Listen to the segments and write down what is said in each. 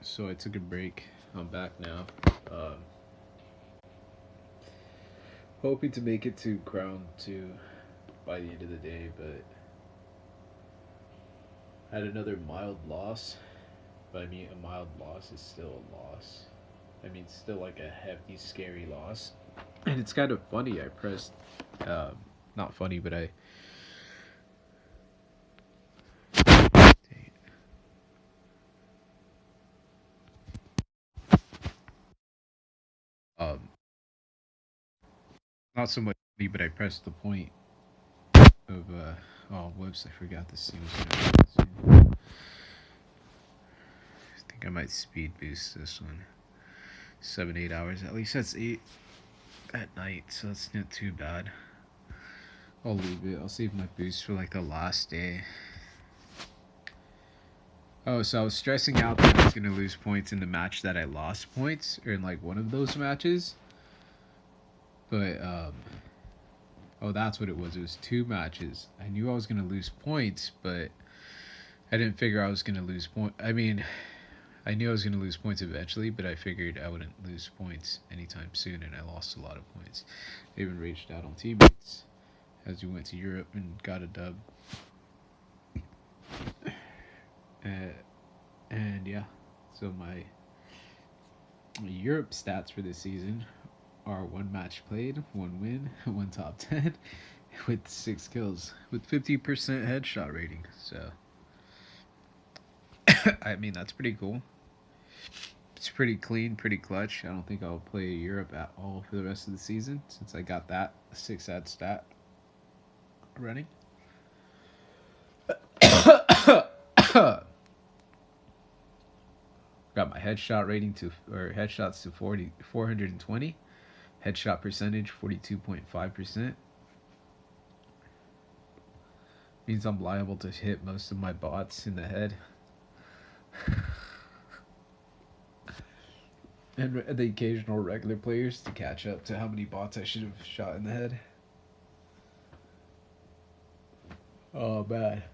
So I took a break. I'm back now. Um, Hoping to make it to Crown 2 by the end of the day, but had another mild loss. But I mean, a mild loss is still a loss. I mean, still like a hefty, scary loss. And it's kind of funny. I pressed, um, not funny, but I. Um, Not so much funny, but I pressed the point of oh, whoops! I forgot this thing was gonna. I think I might speed boost this one. 7-8 hours. At least that's 8 at night, so that's not too bad. I'll leave it. I'll save my boost for like the last day. Oh, so I was stressing out that I was gonna lose points in the match that I lost points, or in like one of those matches. But oh, that's what it was. It was 2 matches. I knew I was gonna lose points, but I didn't figure I was gonna lose point. I mean, I knew I was gonna lose points eventually, but I figured I wouldn't lose points anytime soon, and I lost a lot of points. I even raged out on teammates as we went to Europe and got a dub. Uh, and yeah, so my Europe stats for this season are 1 match played, 1 win, 1 top 10, with 6 kills, with 50% headshot rating. So, I mean, that's pretty cool. It's pretty clean, pretty clutch. I don't think I'll play Europe at all for the rest of the season since I got that 6 ad stat running. Got my headshot rating to, or headshots to 420. Headshot percentage 42.5%. Means I'm liable to hit most of my bots in the head. And the occasional regular players to catch up to how many bots I should have shot in the head. Oh, bad.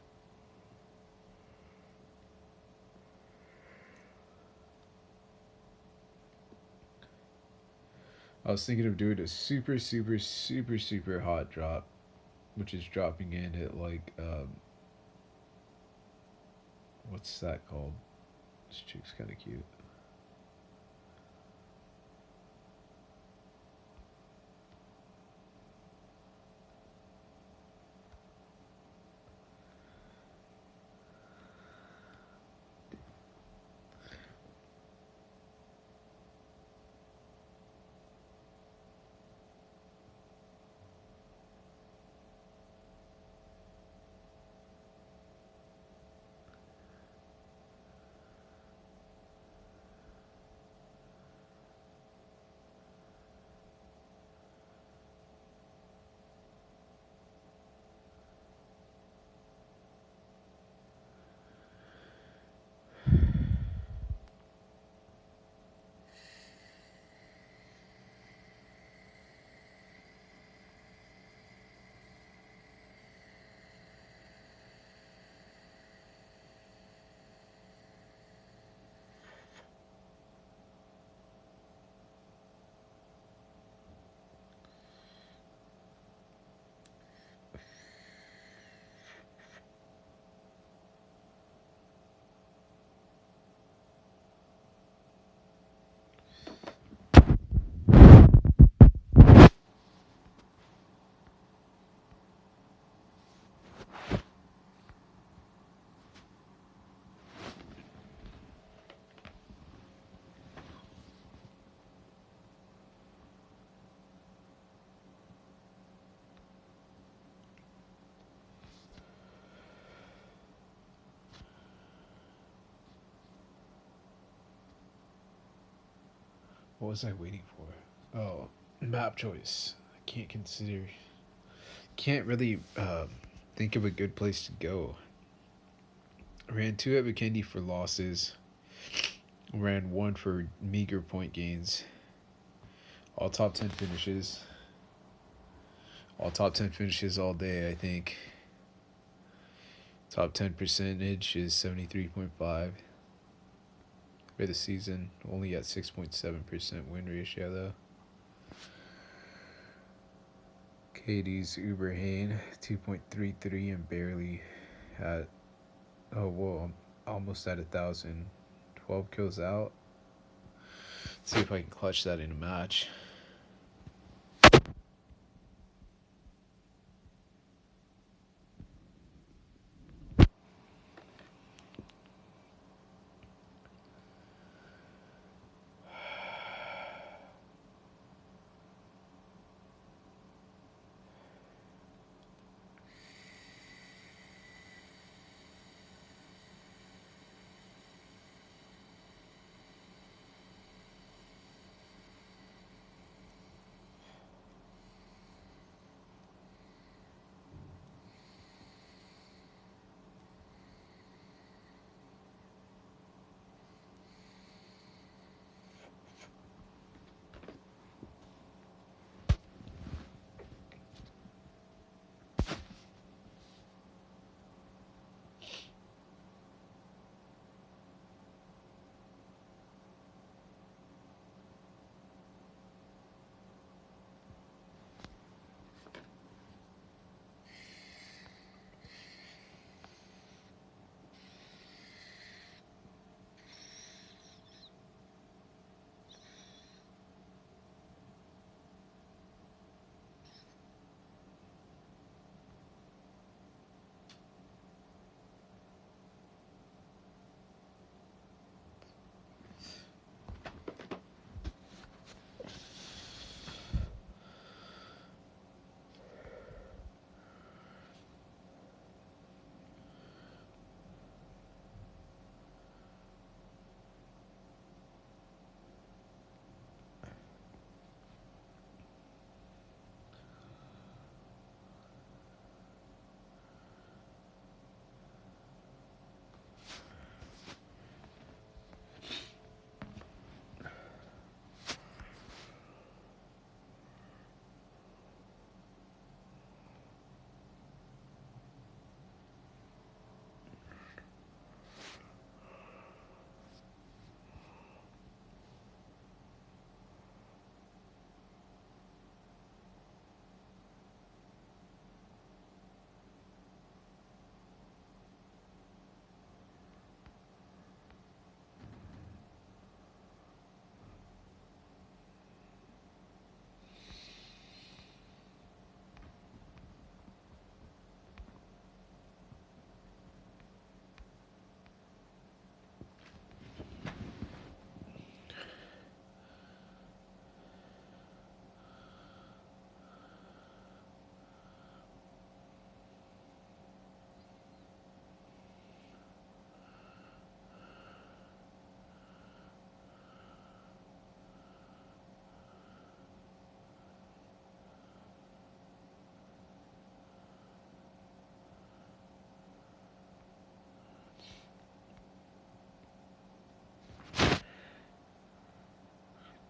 I was thinking of doing a super hot drop, which is dropping in at like, what's that called? This chick's kind of cute. What was I waiting for? Oh, map choice. I can't really think of a good place to go. Ran 2 at McKindy for losses. Ran 1 for meager point gains. All top 10 finishes. All top 10 finishes all day, I think. Top 10 percentage is 73.5. for the season. Only at 6.7% win ratio though. KD's Uber Hain 2.33 and barely at I'm almost at 1,000. 12 kills out. Let's see if I can clutch that in a match.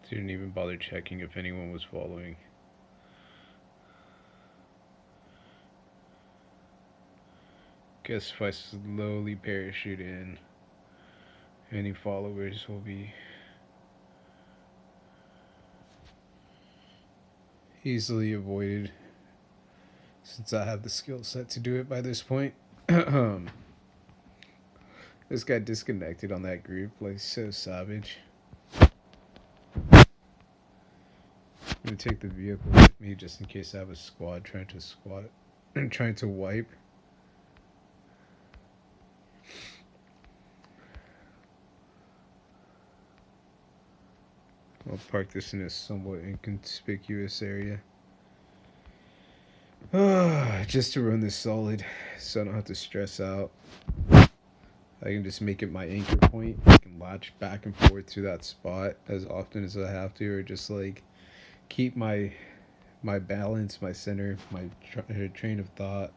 Didn't even bother checking if anyone was following. Guess if I slowly parachute in, any followers will be easily avoided since I have the skill set to do it by this point. This guy disconnected on that group, like so savage. I'm gonna take the vehicle with me just in case I have a squad trying to wipe. I'll park this in a somewhat inconspicuous area. Just to run this solid so I don't have to stress out. I can just make it my anchor point. I can latch back and forth to that spot as often as I have to, or just like keep my balance, my center, my train of thought,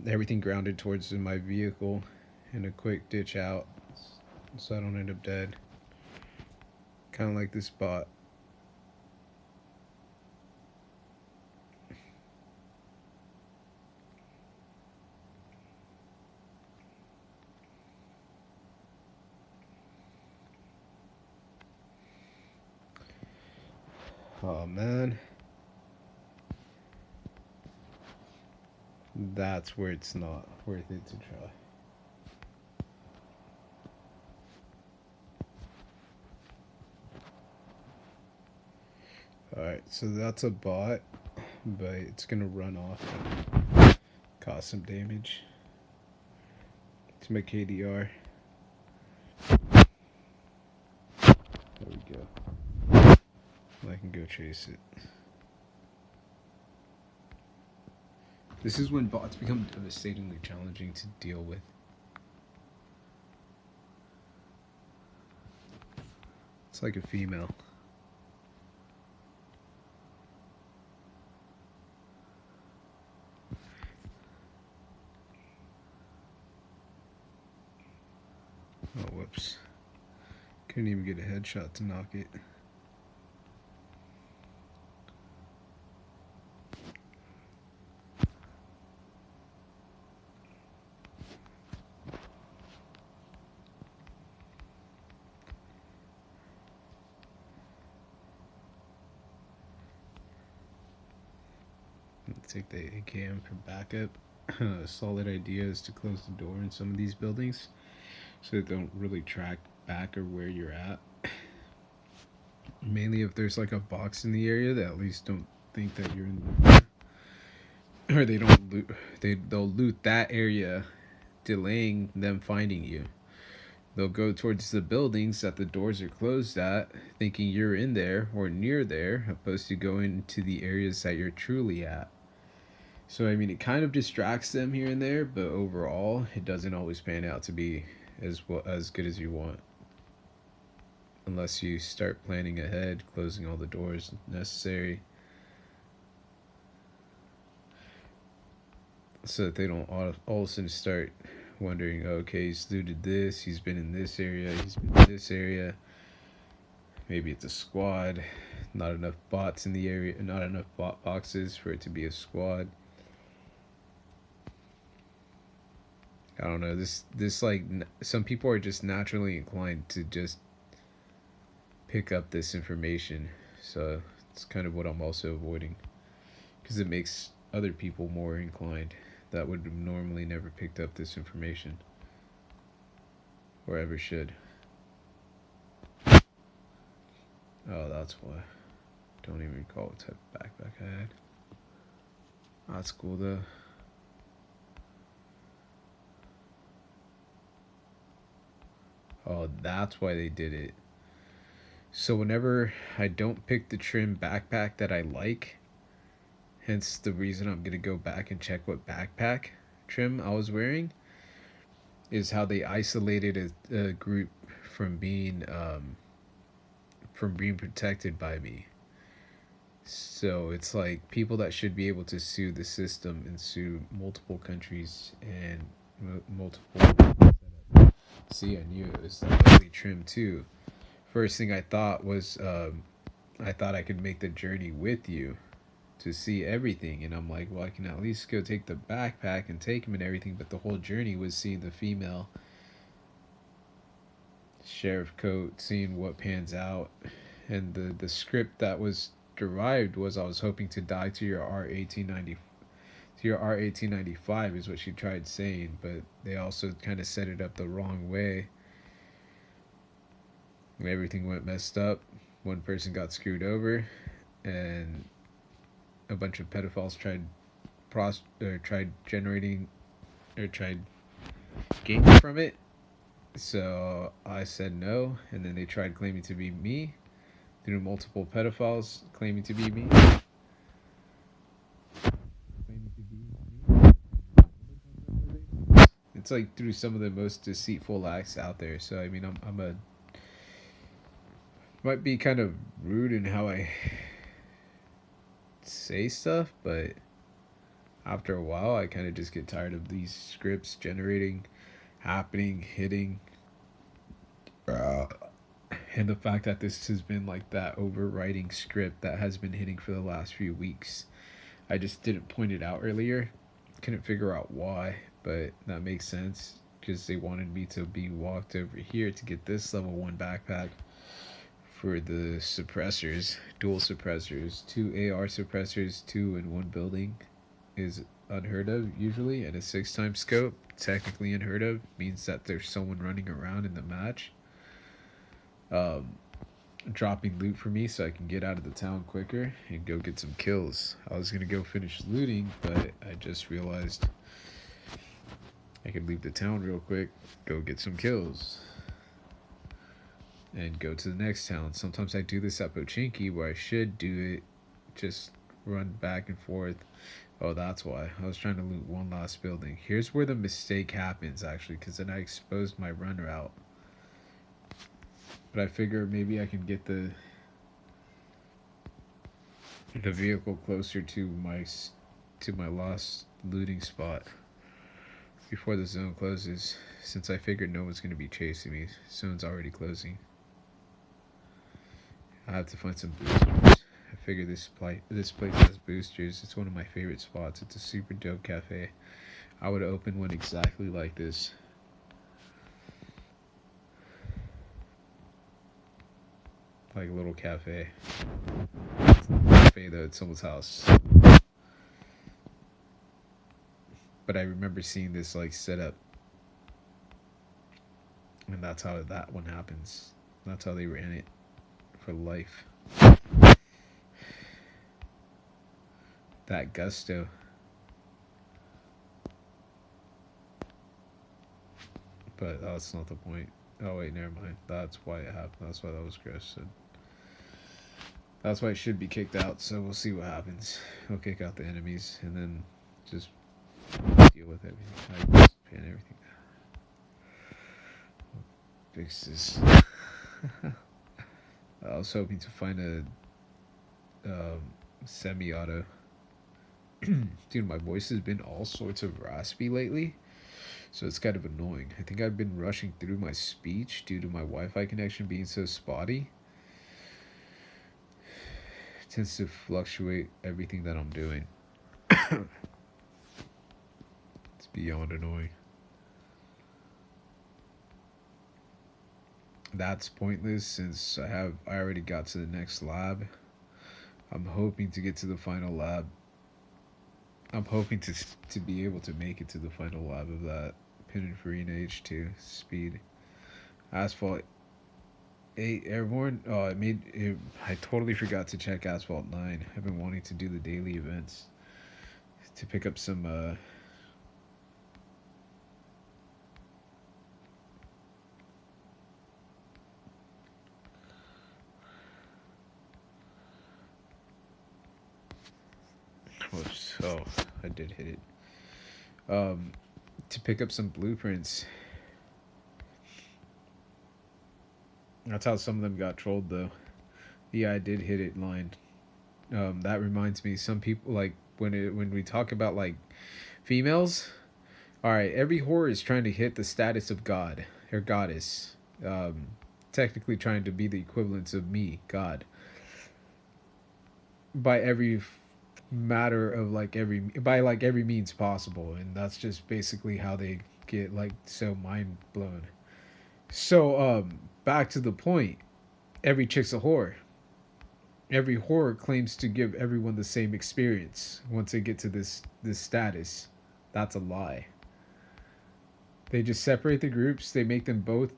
everything grounded towards my vehicle, and a quick ditch out so I don't end up dead. Kind of like this spot. Oh man, that's where it's not worth it to try. Alright, so that's a bot, but it's gonna run off and cause some damage to my KDR. There we go. I can go chase it. This is when bots become devastatingly challenging to deal with. It's like a female. Oh, whoops. Couldn't even get a headshot to knock it. Let's take the AKM for backup. A solid idea is to close the door in some of these buildings so they don't really track back or where you're at. Mainly if there's like a box in the area, that at least don't think that you're in the, or they don't loot, they'll loot that area, delaying them finding you. They'll go towards the buildings that the doors are closed at, thinking you're in there or near there, opposed to going to the areas that you're truly at. So I mean, it kind of distracts them here and there, but overall, it doesn't always pan out to be as good as you want. Unless you start planning ahead, closing all the doors necessary, so that they don't all of a sudden start wondering, okay, he's looted this, he's been in this area, he's been in this area. Maybe it's a squad, not enough bots in the area, not enough bot boxes for it to be a squad. I don't know, this like, some people are just naturally inclined to just pick up this information, so it's kind of what I'm also avoiding, because it makes other people more inclined that would have normally never picked up this information or ever should. Oh, that's why. Don't even recall what type of backpack I had. That's cool though. Oh, that's why they did it. So whenever I don't pick the trim backpack that I like, hence the reason I'm gonna go back and check what backpack trim I was wearing, is how they isolated a group from being protected by me. So it's like people that should be able to sue the system and sue multiple countries and multiple. See, I knew it was really trim too. First thing I thought was, I thought I could make the journey with you to see everything, and I'm like, well, I can at least go take the backpack and take him and everything, but the whole journey was seeing the female sheriff coat, seeing what pans out, and the script that was derived was I was hoping to die to your R1890, to your R1895 is what she tried saying, but they also kind of set it up the wrong way. Everything went messed up. One person got screwed over, and a bunch of pedophiles tried generating or tried gaining from it. So I said no, and then they tried claiming to be me through multiple pedophiles claiming to be me. It's like through some of the most deceitful acts out there. So I mean, I'm a might be kind of rude in how I say stuff, but after a while, I kind of just get tired of these scripts generating, happening, hitting, and the fact that this has been like that overriding script that has been hitting for the last few weeks. I just didn't point it out earlier. Couldn't figure out why, but that makes sense because they wanted me to be walked over here to get this level 1 backpack for the suppressors, dual suppressors. 2 AR suppressors, 2 in 1 building is unheard of usually, and a 6 times scope, technically unheard of, means that there's someone running around in the match, dropping loot for me so I can get out of the town quicker and go get some kills. I was gonna go finish looting, but I just realized I could leave the town real quick, go get some kills, and go to the next town. Sometimes I do this at Pochinki where I should do it, just run back and forth. Oh, that's why. I was trying to loot one last building. Here's where the mistake happens, actually, because then I exposed my run route. But I figure maybe I can get the vehicle closer to my last looting spot before the zone closes, since I figured no one's going to be chasing me. Zone's already closing. I have to find some boosters. I figure this place has boosters. It's one of my favorite spots. It's a super dope cafe. I would open one exactly like this. Like a little cafe. It's not a cafe though, it's someone's house. But I remember seeing this like setup. And that's how that one happens. That's how they ran it for life. That gusto. But that's not the point. Oh wait, never mind. That's why it happened. That's why that was gross. So that's why it should be kicked out. So we'll see what happens. He'll kick out the enemies and then just deal with everything. I just pan everything. Fix this. I was hoping to find a semi-auto. Dude, my voice has been all sorts of raspy lately, so it's kind of annoying. I think I've been rushing through my speech due to my Wi-Fi connection being so spotty. It tends to fluctuate everything that I'm doing. It's beyond annoying. That's pointless since I already got to the next lab. I'm hoping to get to the final lab. I'm hoping to be able to make it to the final lab of that. Pininfarina H2 speed. Asphalt 8 airborne. Oh, I totally forgot to check Asphalt 9. I've been wanting to do the daily events to pick up some whoops. Oh, I did hit it. To pick up some blueprints. That's how some of them got trolled, though. Yeah, I did hit it line. That reminds me, some people, like, when we talk about, like, females, alright, every whore is trying to hit the status of God, or goddess. Technically trying to be the equivalent of me, God. By every matter of, every means possible, and that's just basically how they get, like, so mind blown. So, back to the point. Every chick's a whore. Every whore claims to give everyone the same experience once they get to this status. That's a lie. They just separate the groups. They make them both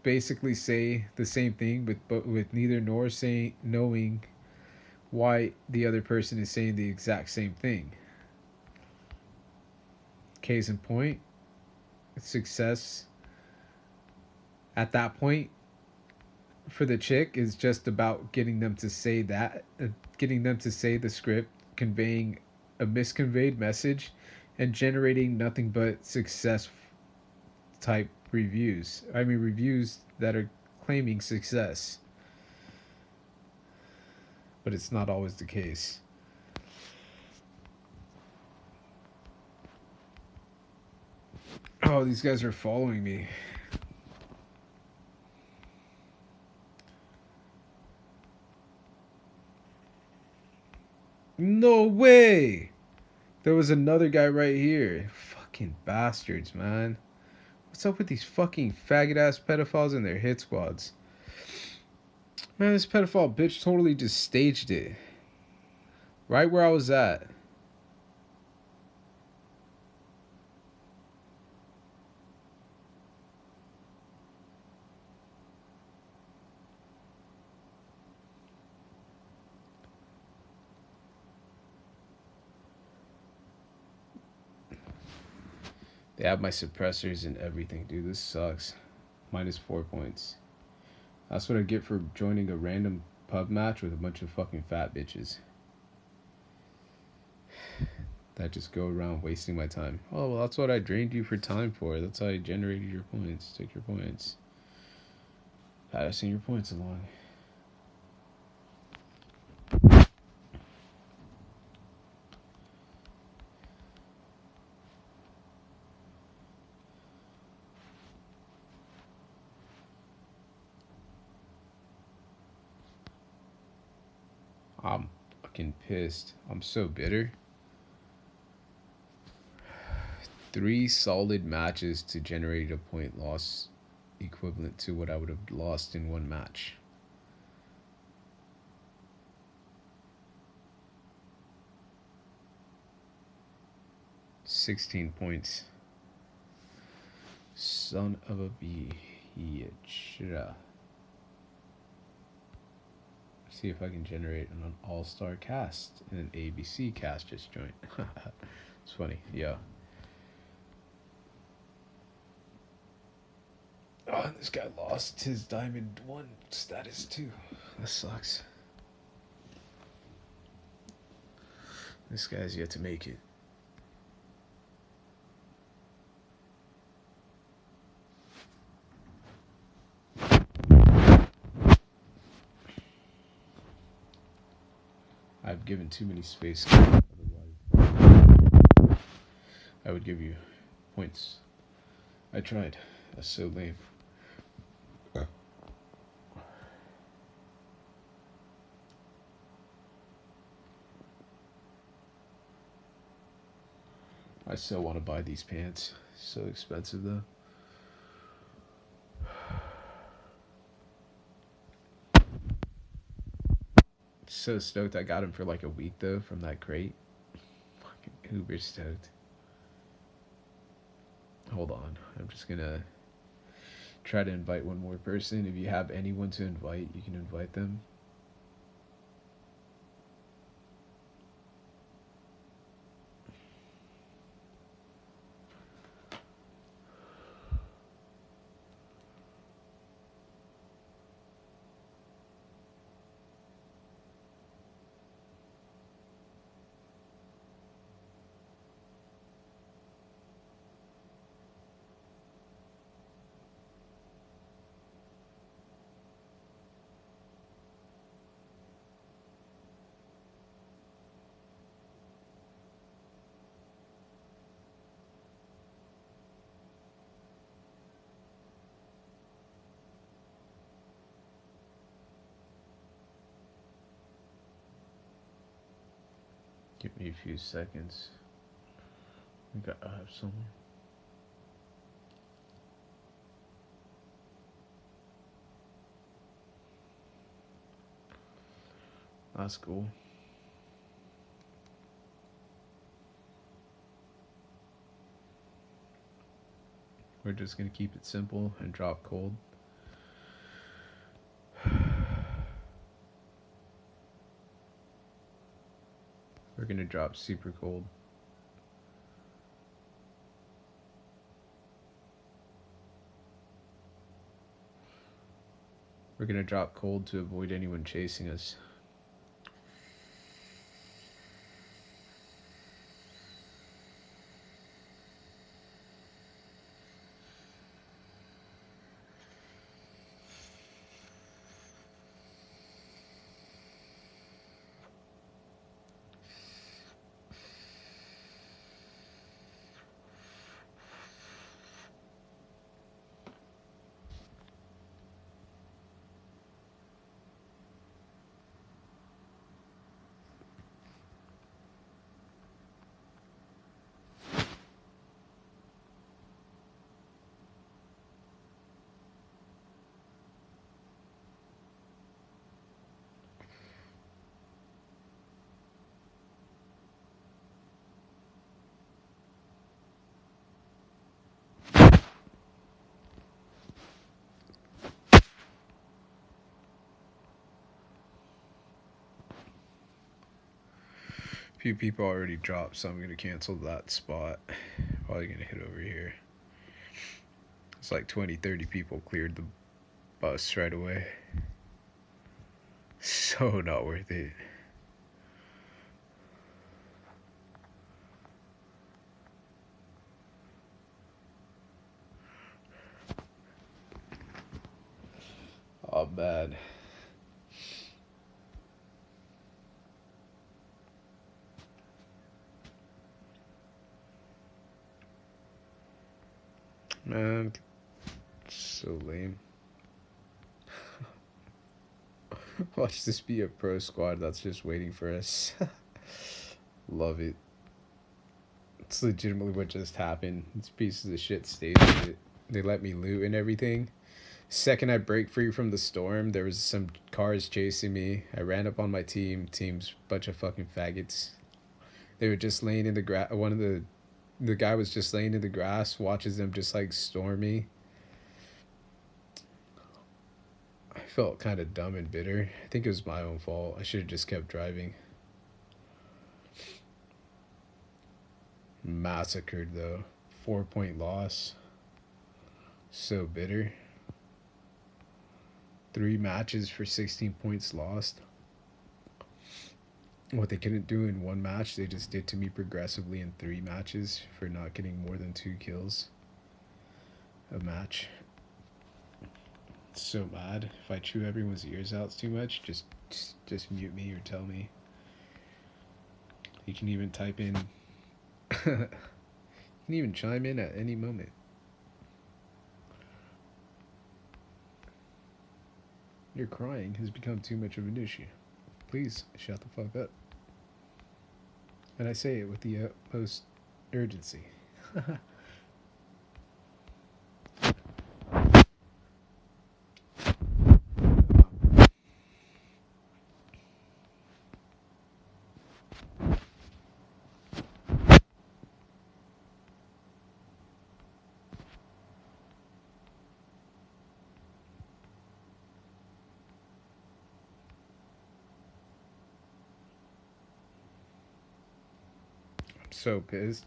basically say the same thing, with neither nor knowing why the other person is saying the exact same thing. Case in point, success at that point for the chick is just about getting them to say the script, conveying a misconveyed message, and generating nothing but success type reviews. I mean, reviews that are claiming success. But it's not always the case. Oh, these guys are following me. No way! There was another guy right here. Fucking bastards, man. What's up with these fucking faggot ass pedophiles and their hit squads? Man, this pedophile bitch totally just staged it. Right where I was at. They have my suppressors and everything, dude. This sucks. -4 points. That's what I get for joining a random pub match with a bunch of fucking fat bitches that just go around wasting my time. Oh, well, that's what I drained you for time for. That's how I generated your points. Take your points. Passing your points along. I'm fucking pissed. I'm so bitter. 3 solid matches to generate a point loss equivalent to what I would have lost in one match. $16 points. Son of a bitch. See if I can generate an all-star cast and an ABC cast just joined. It's funny, yeah. Oh, and this guy lost his Diamond 1 status too. That sucks. This guy's yet to make it. I've given too many space. Otherwise, I would give you points. I tried. That's so lame. I still want to buy these pants. So expensive though. So stoked I got them for like a week though from that crate. Fucking uber stoked. Hold on. I'm just gonna try to invite one more person. If you have anyone to invite, you can invite them. Give me a few seconds. I think I have someone. That's cool. We're just gonna keep it simple and drop cold. We're gonna drop super cold. We're gonna drop cold to avoid anyone chasing us. Few people already dropped, so I'm gonna cancel that spot. Probably gonna hit over here. It's like 20, 30 people cleared the bus right away. So not worth it. Oh man. Man, so lame. Watch this be a pro squad that's just waiting for us. Love it. It's legitimately what just happened. These pieces of shit stayed with it. They let me loot and everything. Second I break free from the storm, there was some cars chasing me. I ran up on my team's bunch of fucking faggots. They were just laying in the grass. One of the guy was just laying in the grass, watches them just like storm me. I felt kind of dumb and bitter. I think it was my own fault. I should have just kept driving. Massacred though. 4-point loss. So bitter. 3 matches for 16 points lost. What they couldn't do in 1 match, they just did to me progressively in 3 matches for not getting more than 2 kills a match. So mad. If I chew everyone's ears out too much, just mute me or tell me. You can even type in you can even chime in at any moment. Your crying has become too much of an issue. Please shut the fuck up. And I say it with the utmost urgency. I'm so pissed.